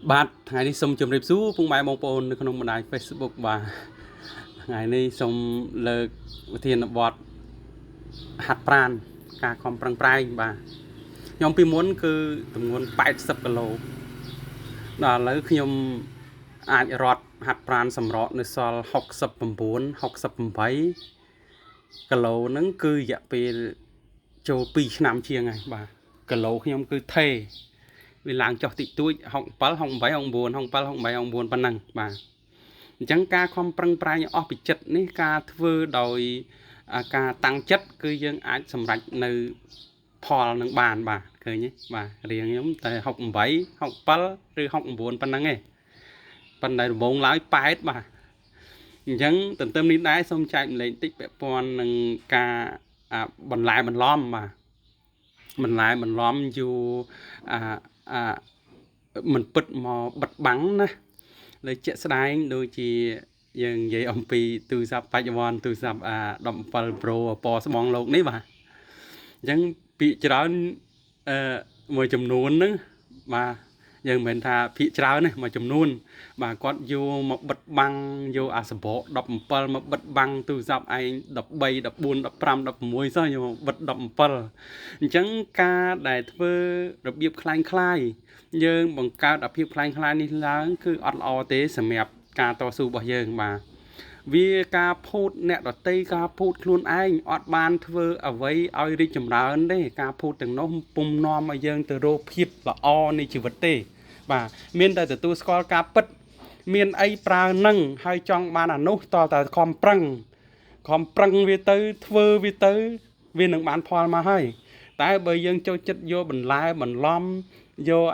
បាទថ្ងៃនេះសូមជម្រាបសួរពុកម៉ែបងប្អូននៅក្នុងបណ្ដាញ Facebook បាទថ្ងៃនេះសូមលើកវិធានបទហាត់ប្រាណការខំប្រឹងប្រែងបាទខ្ញុំពីមុនគឺទម្ងន់80គីឡូដល់ឥឡូវខ្ញុំអាចរត់ហាត់ប្រាណសម្រកនៅសល់69 68គីឡូហ្នឹងគឺរយៈពេលចូល2ឆ្នាំជាងហើយបាទគីឡូខ្ញុំគឺថេវាឡើងចុះតិចតួច67 68 69 67 68 69ប៉ុណ្ណឹងបាទអញ្ចឹងការខំប្រឹងប្រែងអស់ពីចិត្តនេះការធ្វើដោយការតាំងចិត្តគឺយើងអាចសម្រេចនៅផលនឹងបានបាទឃើញទេបាទរៀងខ្ញុំតែ68 67ឬ69ប៉ុណ្ណឹងឯងប៉ុន្តែដំបូងឡើយ8បាទអញ្ចឹងទន្ទឹមនេះដែរសូមចែកម្លែងតិចពាក់ព័ន្ធនឹងការបន្លែបន្លំបាទបន្លែបន្លំយូមិនពិតមកបិទបាំងណាលើជាក់ស្ដែងដូចជាយើងនិយាយអំពីទូរស័ព្ទបច្ចុប្បន្នទូរស័ព្ទ17 Pro ពណ៌ស្បង់លោកនេះបាទអញ្ចឹងពាក្យច្រើនមួយចំនួនហ្នឹងបាទយើងមិនមែនថាភាគច្រើនទេមួយចំនួនបាទគាត់យកមកបិទបាំងយកអាសបក17មកបិទបាំងទូរស័ព្ទឯង13 14 15 16សោះយកមកបិទ17អញ្ចឹងការដែលធ្វើរបៀបคล้ายយើងបង្កើតអាភាពคล้ายនេះឡើងគឺអត់ល្អទេសម្រាប់ការតស៊ូរបស់យើងបាទវាការភូតអ្នកដតីការភូតខ្លួនឯងអត់បានធ្វើអ្វីឲ្យរីកចម្រើនទេការភូតទាំងនោះពុំនាំឲ្យយើងទៅរកភាពល្អនៃជីវិតទេបាទមានតែទទួលស្គាល់ការពិតមានអីប្រើនឹងហើយចង់បានអានោះតតែខំប្រឹងវាទៅធ្វើវាទៅវានឹងបានផលមកហើយតែបើយើងចូលចិត្តយកបន្លែបន្លំយក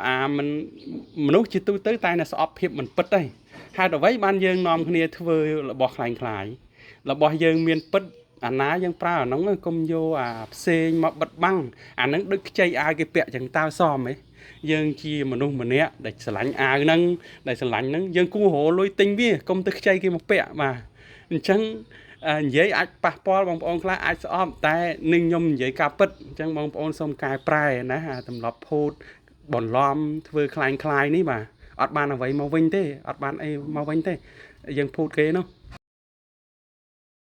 មនុស្សជាទូទៅតែស្អប់ភាពមិនពិតទេហេតុអ្វីបានយើងនាំគ្នាធ្វើរបស់คล้ายរបស់យើងមានពិតអាណាយើងប្រើអាហ្នឹងកុំយកអាផ្សេងមកបិទបាំងអាហ្នឹងដូចខ្ចីអាវគេពាក់ចឹងតើសមហ៎យើងជាមនុស្សម្នាក់ដែលស្រឡាញ់អាវហ្នឹងដែលស្រឡាញ់ហ្នឹងយើងគួររលុយទិញវាកុំទៅខ្ចីគេមកពាក់បាទអញ្ចឹងនិយាយអាចប៉ះពាល់បងប្អូនខ្លះអាចស្អប់តែនឹងខ្ញុំនិយាយការពិតអញ្ចឹងបងប្អូនសូមកែប្រែណាទម្លាប់ភូតបន្លំធ្វើคล้ายនេះបាទអត់បានអ្វីមកវិញទេអត់បានអីមកវិញទេយើងភូតគេនោះ